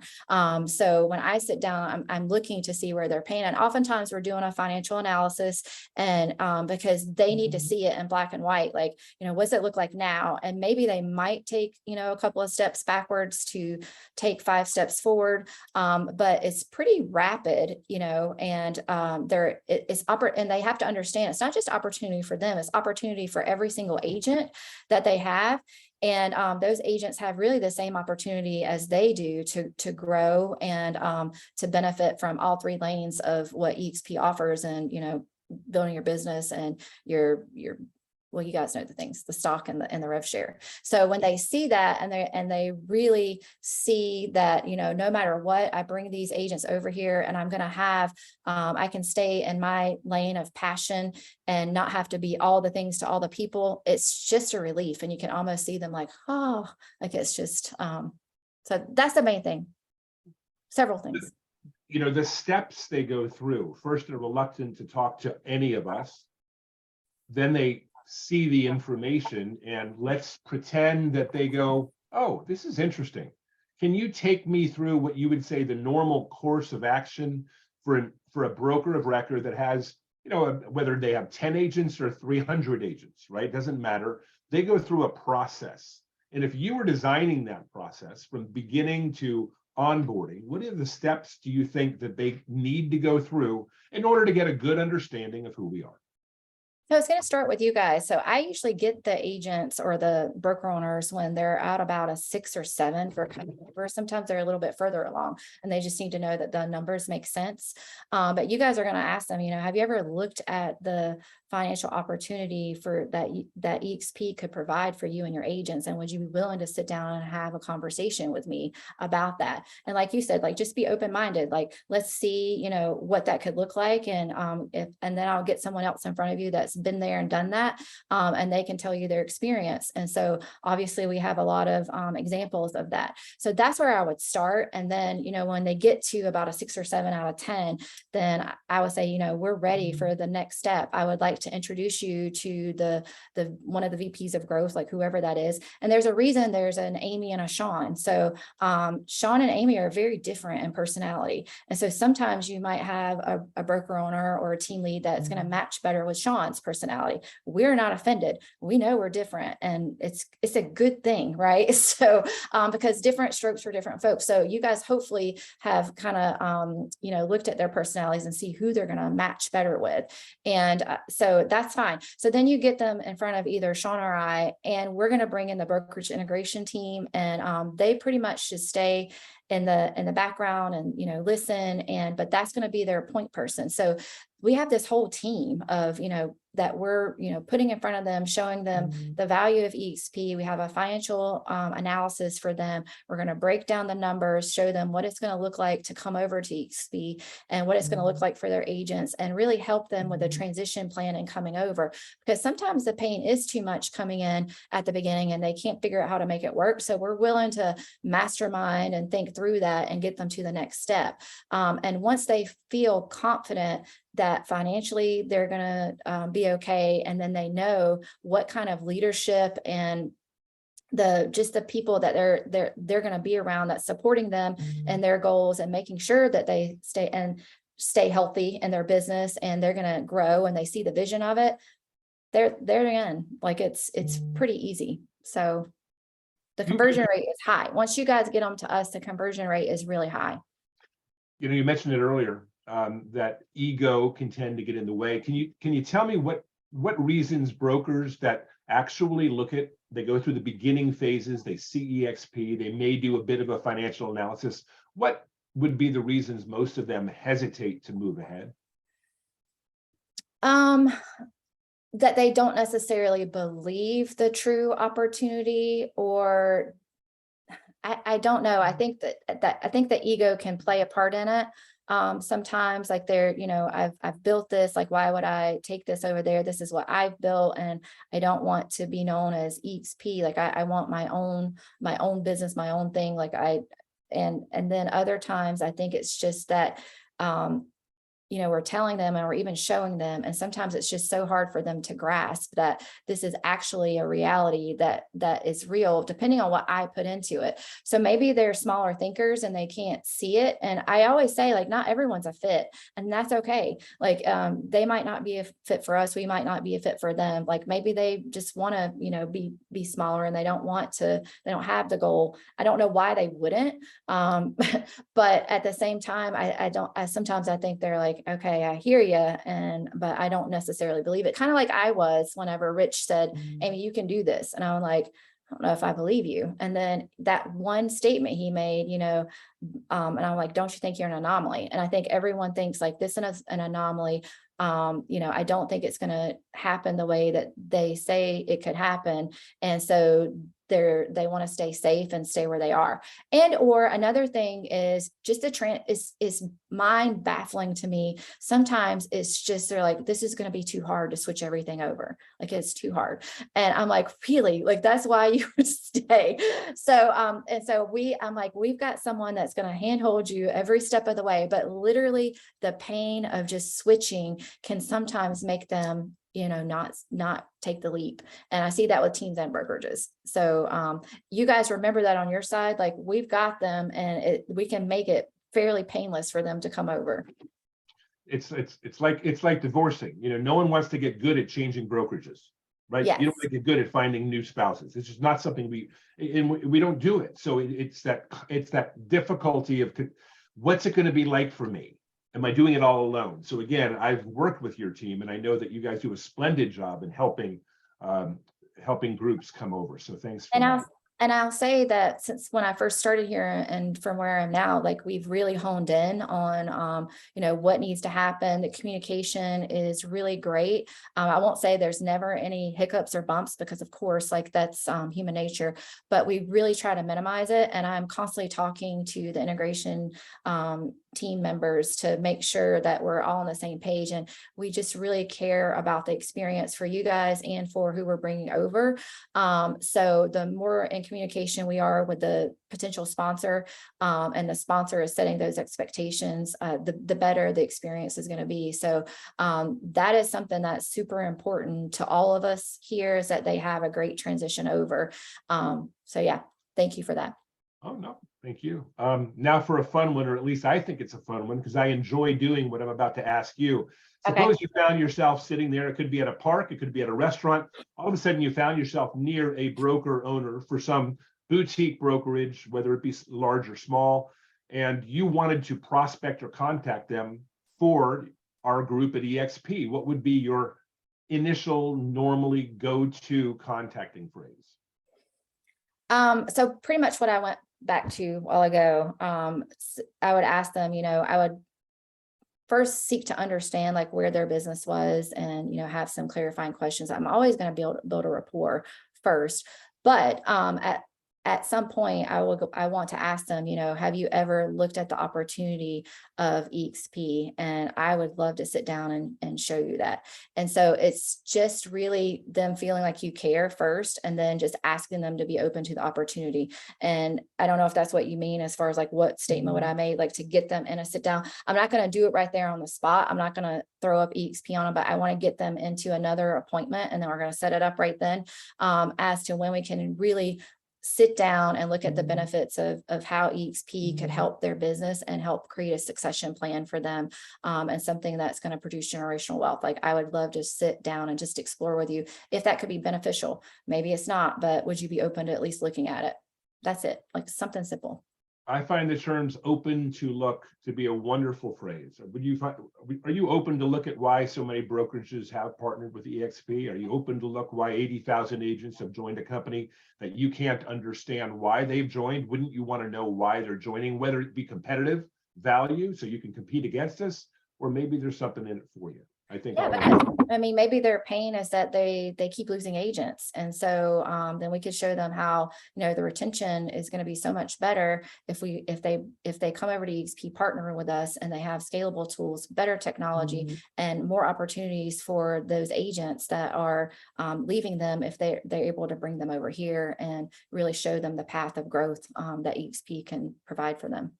So when I sit down, I'm looking to see where they're paying. And oftentimes we're doing a financial analysis, and because they need to see it in black and white, like, what's it look like now? And maybe they might take, a couple of steps backwards to take 5 steps forward. But it's pretty rapid, and and they have to understand it's not just opportunity for them, it's opportunity for every single agent that they have. And those agents have really the same opportunity as they do to grow and to benefit from all 3 lanes of what EXP offers, and building your business and your well, you guys know the things, the stock and the rev share. So when they see that and they really see that, no matter what, I bring these agents over here and I'm going to have, I can stay in my lane of passion and not have to be all the things to all the people. It's just a relief. And you can almost see them like, oh, like it's just, so that's the main thing. Several things. The steps they go through. First, they're reluctant to talk to any of us. Then they see the information, and let's pretend that they go, oh, this is interesting. Can you take me through what you would say the normal course of action for a broker of record that has, whether they have 10 agents or 300 agents, right? Doesn't matter. They go through a process. And if you were designing that process from beginning to onboarding, what are the steps do you think that they need to go through in order to get a good understanding of who we are? So I was going to start with you guys. So I usually get the agents or the broker owners when they're at about a 6 or 7 for cutover. Sometimes they're a little bit further along and they just need to know that the numbers make sense. But you guys are going to ask them, have you ever looked at the financial opportunity for that EXP could provide for you and your agents? And would you be willing to sit down and have a conversation with me about that? And like you said, like, just be open-minded, like, let's see, what that could look like. And and then I'll get someone else in front of you that's been there and done that. And they can tell you their experience. And so obviously we have a lot of examples of that. So that's where I would start. And then, when they get to about a 6 or 7 out of 10, then I would say, we're ready for the next step. I would like to introduce you to the one of the VPs of growth, like whoever that is. And there's a reason there's an Amy and a Sean. So Sean and Amy are very different in personality. And so sometimes you might have a broker owner or a team lead that's going to match better with Sean's personality. We're not offended. We know we're different, and it's a good thing, right? So because different strokes for different folks. So you guys hopefully have kind of looked at their personalities and see who they're going to match better with. And so that's fine. So then you get them in front of either Sean or I, and we're going to bring in the brokerage integration team, and they pretty much should stay in the background and listen, but that's going to be their point person. So we have this whole team of that we're putting in front of them, showing them the value of EXP. We have a financial analysis for them. We're going to break down the numbers, show them what it's going to look like to come over to EXP and what it's going to look like for their agents, and really help them with a transition plan and coming over, because sometimes the pain is too much coming in at the beginning and they can't figure out how to make it work. So we're willing to mastermind and think through that and get them to the next step. And once they feel confident that financially they're going to be okay, and then they know what kind of leadership and the people that they're going to be around, that's supporting them and their goals, and making sure that they stay healthy in their business, and they're going to grow, and they see the vision of it, they're in. Like, it's pretty easy. So the conversion rate is high. Once you guys get them to us, the conversion rate is really high. You mentioned it earlier, that ego can tend to get in the way. Can you tell me what reasons brokers that actually they go through the beginning phases, they see EXP, they may do a bit of a financial analysis, what would be the reasons most of them hesitate to move ahead? That they don't necessarily believe the true opportunity, or I don't know. I think that ego can play a part in it. Sometimes, like, I've built this, like, why would I take this over there? This is what I've built, and I don't want to be known as EXP. Like, I want my own business, my own thing. Like, and then other times I think it's just that, we're telling them, and we're even showing them, and sometimes it's just so hard for them to grasp that this is actually a reality that is real, depending on what I put into it. So maybe they're smaller thinkers and they can't see it. And I always say, like, not everyone's a fit, and that's okay. Like, they might not be a fit for us. We might not be a fit for them. Like, maybe they just want to, be smaller, and they don't have the goal. I don't know why they wouldn't. But at the same time, sometimes I think they're like, okay, I hear you, but I don't necessarily believe it. Kind of like I was whenever Rich said, Amy, you can do this. And I'm like, I don't know if I believe you. And then that one statement he made, and I'm like, don't you think you're an anomaly? And I think everyone thinks like this is an anomaly. I don't think it's going to happen the way that they say it could happen. And so they want to stay safe and stay where they are. And or another thing is just is mind baffling to me. Sometimes it's just, they're like, this is going to be too hard to switch everything over. Like, it's too hard. And I'm like, really? Like, that's why you would stay. So, I'm like, we've got someone that's going to handhold you every step of the way, but literally the pain of just switching can sometimes make them not take the leap. And I see that with teams and brokerages. So you guys remember that on your side, like, we've got them, and we can make it fairly painless for them to come over. It's like divorcing. No one wants to get good at changing brokerages, right? Yes. You don't get good at finding new spouses. It's just not something we don't do it. So it's that difficulty of, what's it going to be like for me? Am I doing it all alone? So again, I've worked with your team, and I know that you guys do a splendid job in helping groups come over. So thanks for that. And I'll say that since when I first started here and from where I am now, like we've really honed in on, what needs to happen. The communication is really great. I won't say there's never any hiccups or bumps because of course, like that's human nature, but we really try to minimize it. And I'm constantly talking to the integration team members to make sure that we're all on the same page. And we just really care about the experience for you guys and for who we're bringing over. So the more in communication we are with the potential sponsor, and the sponsor is setting those expectations, the better the experience is going to be. So that is something that's super important to all of us here, is that they have a great transition over. So yeah, thank you for that. Oh, no, thank you. Now for a fun one, or at least I think it's a fun one, because I enjoy doing what I'm about to ask you. Okay. Suppose you found yourself sitting there, it could be at a park, it could be at a restaurant. All of a sudden you found yourself near a broker owner for some boutique brokerage, whether it be large or small, and you wanted to prospect or contact them for our group at EXP. What would be your initial normally go-to contacting phrase? So pretty much what I went back to a while ago, I would ask them, I would first seek to understand like where their business was and, have some clarifying questions. I'm always going to build a rapport first, but at some point I want to ask them, have you ever looked at the opportunity of EXP? And I would love to sit down and show you that. And so it's just really them feeling like you care first, and then just asking them to be open to the opportunity. And I don't know if that's what you mean as far as like what statement would I made, like to get them in a sit down. I'm not going to do it right there on the spot. I'm not going to throw up EXP on them, but I want to get them into another appointment, and then we're going to set it up right then, as to when we can really sit down and look at the benefits of how EXP could help their business and help create a succession plan for them, and something that's going to produce generational wealth. Like I would love to sit down and just explore with you if that could be beneficial. Maybe it's not, but would you be open to at least looking at it? That's it, like something simple. I find the terms "open to look" to be a wonderful phrase. Are you open to look at why so many brokerages have partnered with EXP? Are you open to look why 80,000 agents have joined a company that you can't understand why they've joined? Wouldn't you want to know why they're joining, whether it be competitive value so you can compete against us, or maybe there's something in it for you? I think Yeah, because I mean, maybe their pain is that they keep losing agents. And so then we could show them how, the retention is going to be so much better if they come over to EXP, partner with us, and they have scalable tools, better technology, and more opportunities for those agents that are leaving them, if they're able to bring them over here and really show them the path of growth that EXP can provide for them.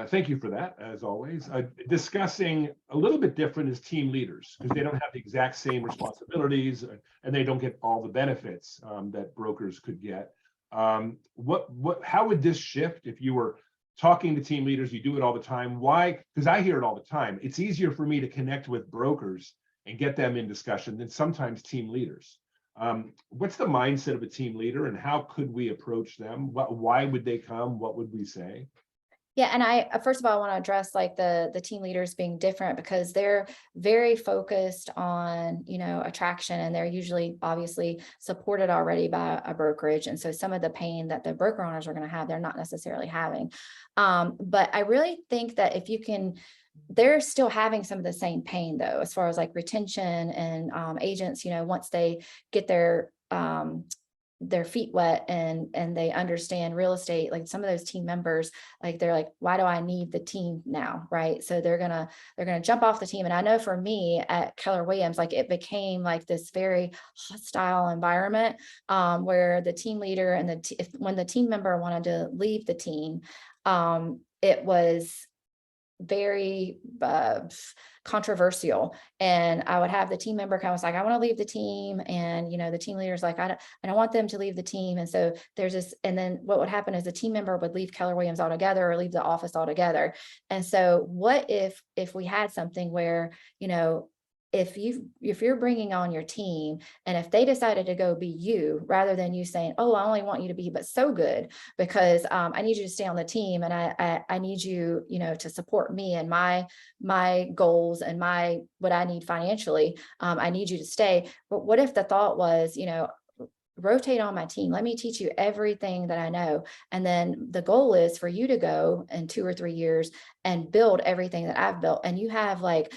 Thank you for that, as always. Discussing a little bit different is team leaders, because they don't have the exact same responsibilities, and they don't get all the benefits that brokers could get. How would this shift if you were talking to team leaders? You do it all the time. Why? Because I hear it all the time. It's easier for me to connect with brokers and get them in discussion than sometimes team leaders. What's the mindset of a team leader, and how could we approach them? Why would they come? What would we say? Yeah, and I first of all, I want to address like the team leaders being different, because they're very focused on, attraction, and they're usually obviously supported already by a brokerage. And so some of the pain that the broker owners are going to have, they're not necessarily having. But I really think that if you can, they're still having some of the same pain though, as far as like retention and agents, once they get their feet wet and they understand real estate, like some of those team members, like they're like, why do I need the team now? Right. So they're gonna jump off the team. And I know for me at Keller Williams, like it became like this very hostile environment, where the team leader and when the team member wanted to leave the team, it was very controversial. And I would have the team member kind of like, I want to leave the team. And, the team leader's like, I don't want them to leave the team. And so there's this, and then what would happen is the team member would leave Keller Williams altogether, or leave the office altogether. And so what if we had something where, if you're bringing on your team, and if they decided to go be you, rather than you saying, oh, I only want you to be but so good because I need you to stay on the team, and I need you, to support me and my goals and what I need financially. I need you to stay. But what if the thought was, rotate on my team. Let me teach you everything that I know. And then the goal is for you to go in 2 or 3 years and build everything that I've built. And you have like,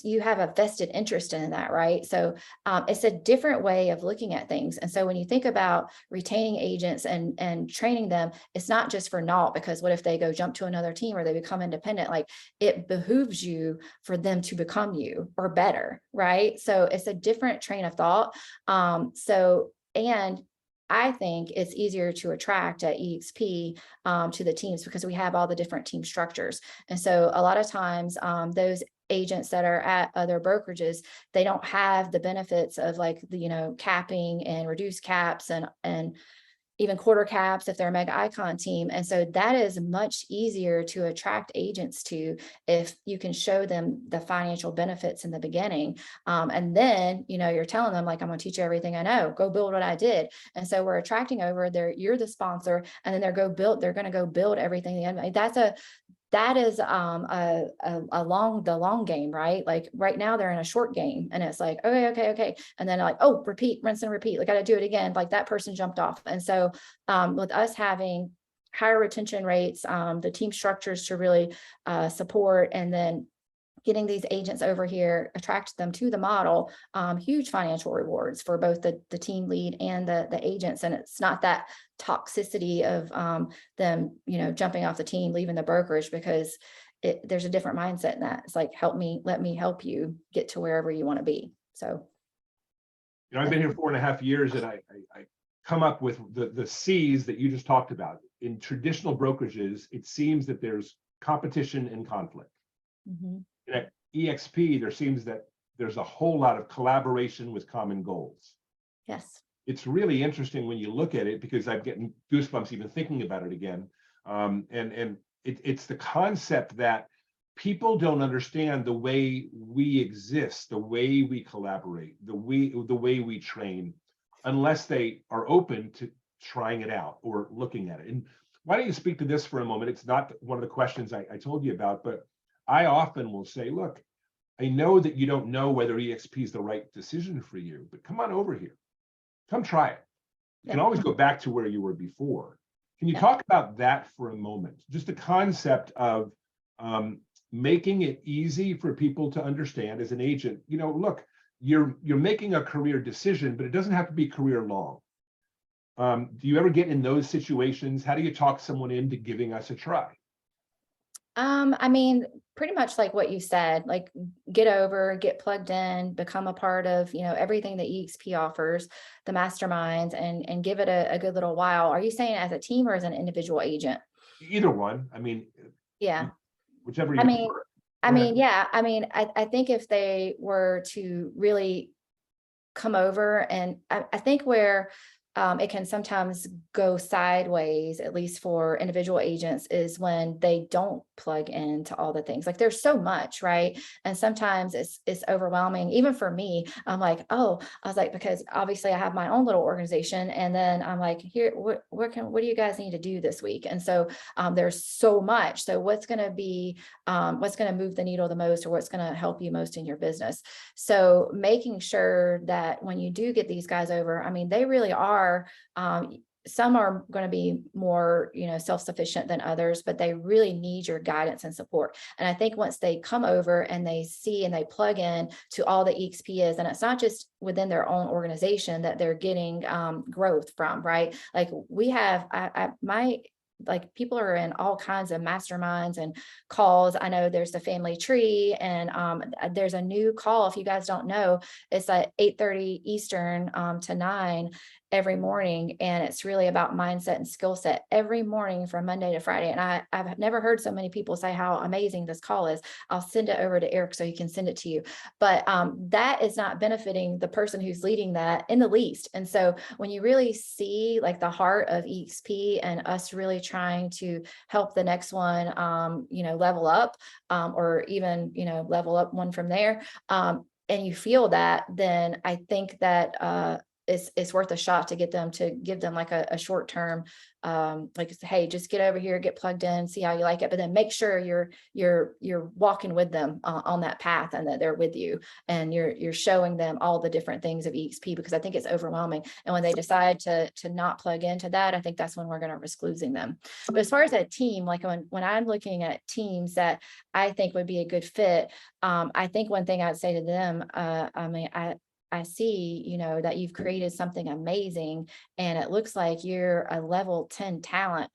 you have a vested interest in that, right? So it's a different way of looking at things. And so when you think about retaining agents and training them, it's not just for naught, because what if they go jump to another team or they become independent? Like, it behooves you for them to become you or better, right? So it's a different train of thought. And I think it's easier to attract at EXP to the teams because we have all the different team structures. And so a lot of times those agents that are at other brokerages, they don't have the benefits of like the, capping and reduced caps and even quarter caps if they're a mega icon team. And so that is much easier to attract agents to if you can show them the financial benefits in the beginning. And then, you're telling them like, I'm going to teach you everything I know, go build what I did. And so we're attracting over there, you're the sponsor, and then they're going to go build everything. That is the long game, right? Like right now they're in a short game and it's like, okay. And then like, oh, repeat, rinse and repeat. Like, got to do it again. Like that person jumped off. And so with us having higher retention rates, the team structures to really support, and then getting these agents over here, attract them to the model, huge financial rewards for both the team lead and the agents. And it's not that toxicity of them, jumping off the team, leaving the brokerage, because there's a different mindset in that. It's like, let me help you get to wherever you want to be. So, I've been here 4.5 years, and I come up with the C's that you just talked about. In traditional brokerages, it seems that there's competition and conflict. mm-hmm. At EXP, there seems that there's a whole lot of collaboration with common goals. Yes. It's really interesting when you look at it, because I'm getting goosebumps even thinking about it again. It's the concept that people don't understand the way we exist, the way we collaborate, the way we train, unless they are open to trying it out or looking at it. And why don't you speak to this for a moment? It's not one of the questions I told you about, but I often will say, look, I know that you don't know whether EXP is the right decision for you, but come on over here. Come try it. You can always go back to where you were before. Can you talk about that for a moment? Just the concept of making it easy for people to understand as an agent, look, you're making a career decision, but it doesn't have to be career long. Do you ever get in those situations? How do you talk someone into giving us a try? I mean, pretty much like what you said, like get plugged in, become a part of, everything that EXP offers, the masterminds, and give it a good little while. Are you saying as a team or as an individual agent? Either one. I mean, Yeah. whichever you I mean, prefer. yeah. I mean, I think if they were to really come over, and I think where it can sometimes go sideways, at least for individual agents, is when they don't plug into all the things. Like there's so much, right? And sometimes it's overwhelming. Even for me, I'm like, oh, I was like, because obviously I have my own little organization, and then I'm like, here, what do you guys need to do this week? And so there's so much. So what's going to move the needle the most, or what's going to help you most in your business? So making sure that when you do get these guys over, I mean, they really are. Some are going to be more, self-sufficient than others, but they really need your guidance and support. And I think once they come over and they see and they plug in to all the EXP is, and it's not just within their own organization that they're getting growth from, right? Like we have, like people are in all kinds of masterminds and calls. I know there's the family tree, and there's a new call. If you guys don't know, it's at 8:30 Eastern to 9 every morning. And it's really about mindset and skill set every morning from Monday to Friday. And I've never heard so many people say how amazing this call is. I'll send it over to Eric so he can send it to you. But that is not benefiting the person who's leading that in the least. And so when you really see like the heart of EXP and us really trying to help the next one, level up, or even, level up one from there, and you feel that, then I think that it's worth a shot to give them like a short term, like, hey, just get over here, get plugged in, see how you like it, but then make sure you're walking with them on that path, and that they're with you, and you're showing them all the different things of EXP, because I think it's overwhelming. And when they decide to not plug into that, I think that's when we're going to risk losing them. But as far as a team, like when I'm looking at teams that I think would be a good fit, I think one thing I'd say to them, I mean, I see, that you've created something amazing, and it looks like you're a level 10 talent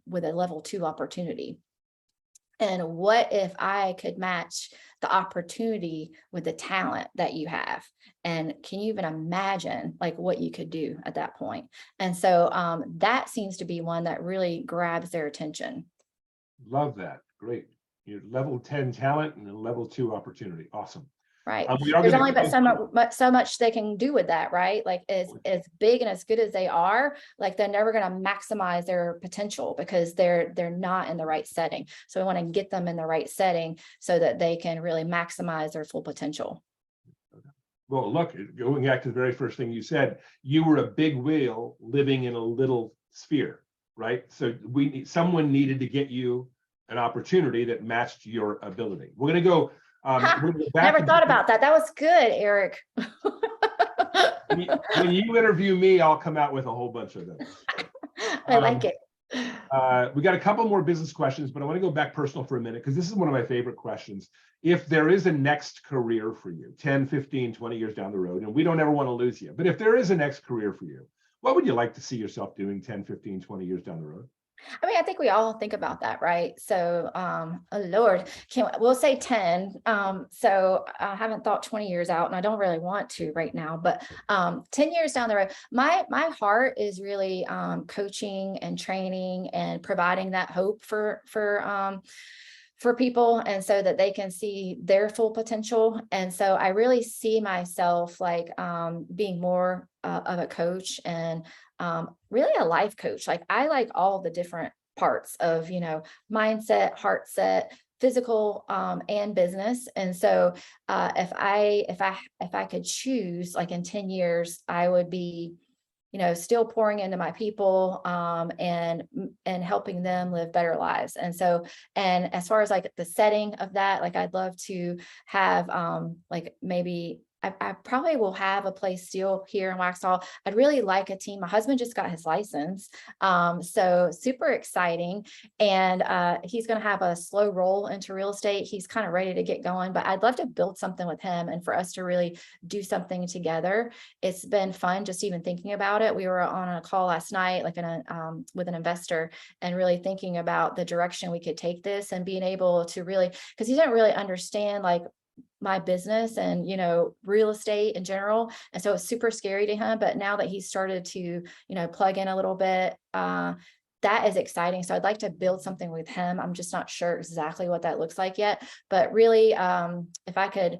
with a level 2 opportunity. And what if I could match the opportunity with the talent that you have? And can you even imagine like what you could do at that point? And so that seems to be one that really grabs their attention. Love that. Great. You're level 10 talent and a level 2 opportunity. Awesome. Right. We are There's going only but to so much they can do with that, right? Like as big and as good as they are, like they're never going to maximize their potential because they're not in the right setting. So we want to get them in the right setting so that they can really maximize their full potential. Well, look, going back to the very first thing you said, you were a big whale living in a little sphere, right? So someone needed to get you an opportunity that matched your ability. We're going to go. We're gonna go back Never thought about that. That was good, Eric. when you interview me, I'll come out with a whole bunch of those. I like it. We got a couple more business questions, but I want to go back personal for a minute, because this is one of my favorite questions. If there is a next career for you, 10, 15, 20 years down the road, and we don't ever want to lose you, but if there is a next career for you, what would you like to see yourself doing 10, 15, 20 years down the road? I mean, I think we all think about that, right? So, oh Lord, we'll say 10. So I haven't thought 20 years out, and I don't really want to right now, but 10 years down the road, my heart is really coaching and training and providing that hope for people, and so that they can see their full potential. And so I really see myself like being more of a coach, and really a life coach. Like I like all the different parts of, mindset, heart set, physical, and business. And so if I could choose, like in 10 years, I would be, still pouring into my people, and helping them live better lives. And so, and as far as like the setting of that, like I'd love to have like maybe I probably will have a place still here in Waxhaw. I'd really like a team. My husband just got his license. So super exciting. And he's going to have a slow roll into real estate. He's kind of ready to get going, but I'd love to build something with him and for us to really do something together. It's been fun just even thinking about it. We were on a call last night, like with an investor, and really thinking about the direction we could take this, and being able to really, because he didn't really understand like my business and real estate in general, and so it's super scary to him. But now that he's started to plug in a little bit, that is exciting. So I'd like to build something with him. I'm just not sure exactly what that looks like yet, but really if I could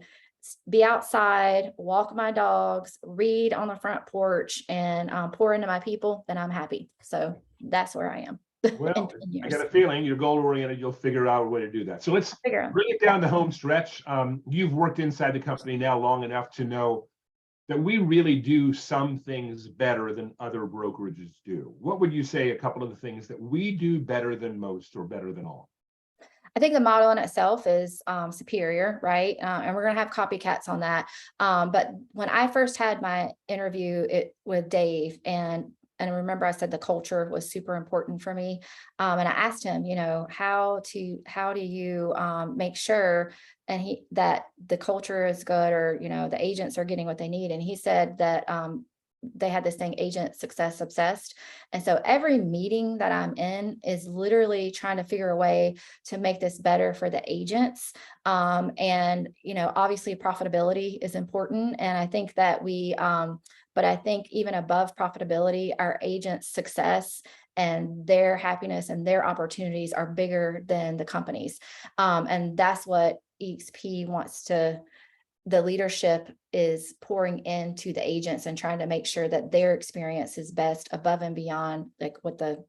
be outside, walk my dogs, read on the front porch, and pour into my people, then I'm happy. So that's where I am. Well, I got a feeling you're goal oriented. You'll figure out a way to do that. So let's bring it down the home stretch. You've worked inside the company now long enough to know that we really do some things better than other brokerages do. What would you say a couple of the things that we do better than most, or better than all? I think the model in itself is superior, right? And we're going to have copycats on that. But when I first had my interview with Dave, and I remember I said the culture was super important for me. And I asked him, how do you make sure that the culture is good, or, the agents are getting what they need. And he said that they had this thing, agent success obsessed. And so every meeting that I'm in is literally trying to figure a way to make this better for the agents. And, obviously profitability is important. And I think that but I think even above profitability, our agents' success and their happiness and their opportunities are bigger than the companies. And that's what EXP wants to the leadership is pouring into the agents and trying to make sure that their experience is best above and beyond like what the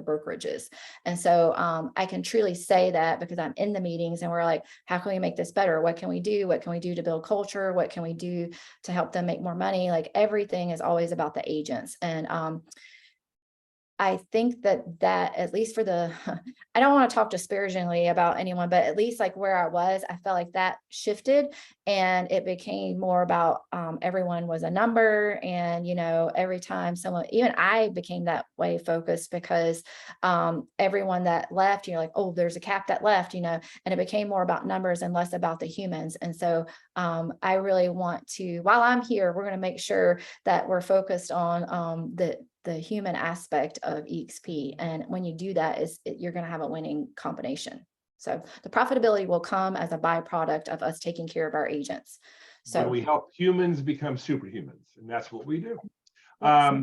brokerage is. And so I can truly say that because I'm in the meetings and we're like, how can we make this better? What can we do? What can we do to build culture? What can we do to help them make more money? Like everything is always about the agents. And I think that at least for the, I don't want to talk disparagingly about anyone, but at least like where I was, I felt like that shifted and it became more about everyone was a number. And, every time someone, even I became that way focused because everyone that left, you're like, oh, there's a cap that left, and it became more about numbers and less about the humans. And so I really want to, while I'm here, we're going to make sure that we're focused on the human aspect of EXP. And when you do that, you're going to have a winning combination. So the profitability will come as a byproduct of us taking care of our agents. So when we help humans become superhumans, and that's what we do. yes.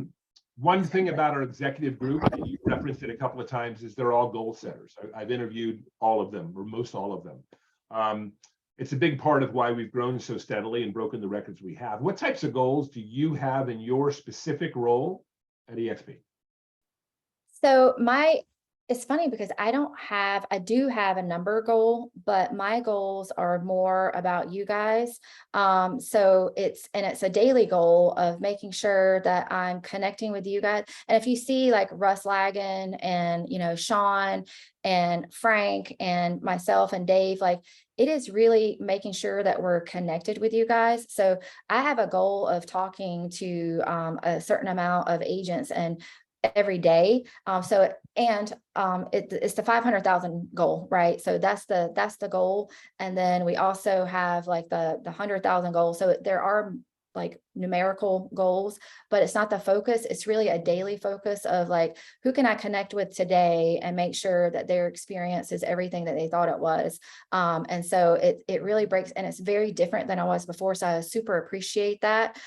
One thing about our executive group, and you referenced it a couple of times, is they're all goal setters. I've interviewed all of them, or most all of them. It's a big part of why we've grown so steadily and broken the records we have. What types of goals do you have in your specific role at EXP? So it's funny because I do have a number goal, but my goals are more about you guys. So it's a daily goal of making sure that I'm connecting with you guys. And if you see like Russ Lagan and, Sean and Frank and myself and Dave, like it is really making sure that we're connected with you guys. So I have a goal of talking to a certain amount of agents and every day. It's the 500,000 goal, right? So that's the goal. And then we also have like the 100,000 goal. So there are like numerical goals, but it's not the focus. It's really a daily focus of like, who can I connect with today and make sure that their experience is everything that they thought it was. And so it really breaks, and it's very different than I was before. So I super appreciate that.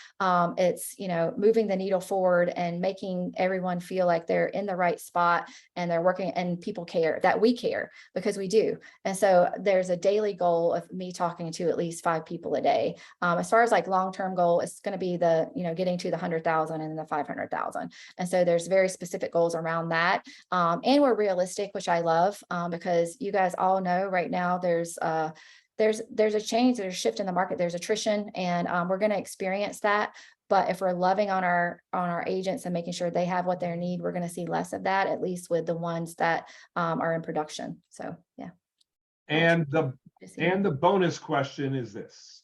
It's, moving the needle forward and making everyone feel like they're in the right spot and they're working and people care, that we care, because we do. And so there's a daily goal of me talking to at least 5 people a day. As far as like long-term goal, it's going to be the, getting to the 100,000 and the 500,000. And so there's very specific goals around that. And we're realistic, which I love, because you guys all know right now there's a change, there's a shift in the market, there's attrition, and we're going to experience that. But if we're loving on our agents and making sure they have what they need, we're going to see less of that, at least with the ones that are in production. So yeah. And the bonus question is this.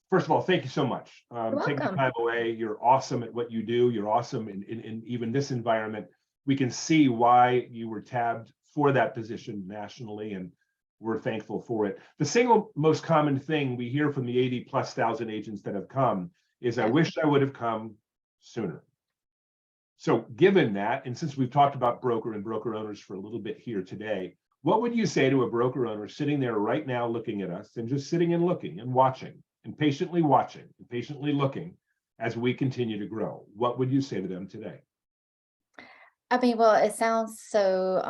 First of all, thank you so much. Taking the time away. You're awesome at what you do. You're awesome in even this environment. We can see why you were tabbed for that position nationally, and we're thankful for it. The single most common thing we hear from the 80,000+ agents that have come is, I wish I would have come sooner. So given that, and since we've talked about broker and broker owners for a little bit here today, what would you say to a broker owner sitting there right now looking at us and just sitting and looking and watching and patiently watching and patiently looking as we continue to grow? What would you say to them today? I mean, well, it sounds so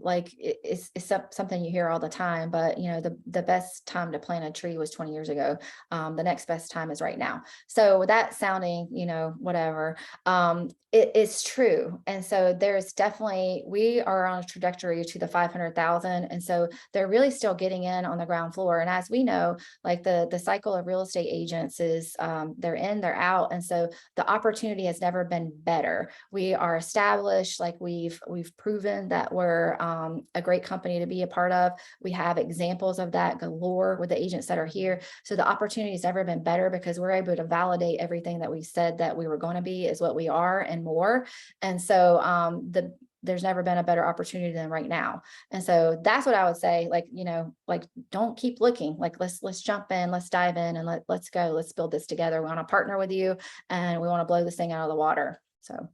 like it's something you hear all the time, but the best time to plant a tree was 20 years ago. The next best time is right now. So that sounding, whatever, it's true. And so there's definitely, we are on a trajectory to the 500,000. And so they're really still getting in on the ground floor. And as we know, like the cycle of real estate agents is they're in, they're out. And so the opportunity has never been better. We are established, like we've proven that we're a great company to be a part of. We have examples of that galore with the agents that are here. So the opportunity has never been better because we're able to validate everything that we said that we were going to be is what we are and more. And so there's never been a better opportunity than right now. And so that's what I would say, like, don't keep looking, like, let's jump in, let's dive in, and let's go, let's build this together. We want to partner with you and we want to blow this thing out of the water. So.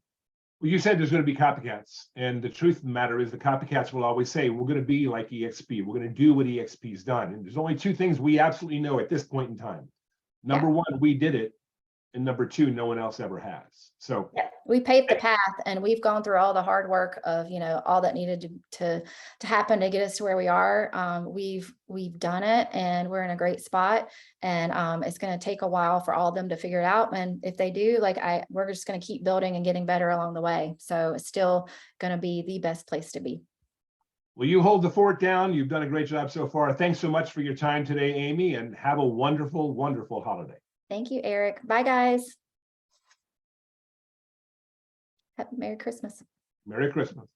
Well, you said there's going to be copycats, and the truth of the matter is the copycats will always say, we're going to be like EXP. We're going to do what EXP's done. And there's only 2 things we absolutely know at this point in time. Number one, we did it. and number two, no one else ever has. So Yeah, we paved the path and we've gone through all the hard work of, all that needed to happen to get us to where we are. We've done it and we're in a great spot, and it's going to take a while for all of them to figure it out. And if they do, we're just going to keep building and getting better along the way. So it's still going to be the best place to be. well, you hold the fort down. You've done a great job so far. Thanks so much for your time today, Amy, and have a wonderful, wonderful holiday. Thank you, Eric. Bye, guys. Merry Christmas. Merry Christmas.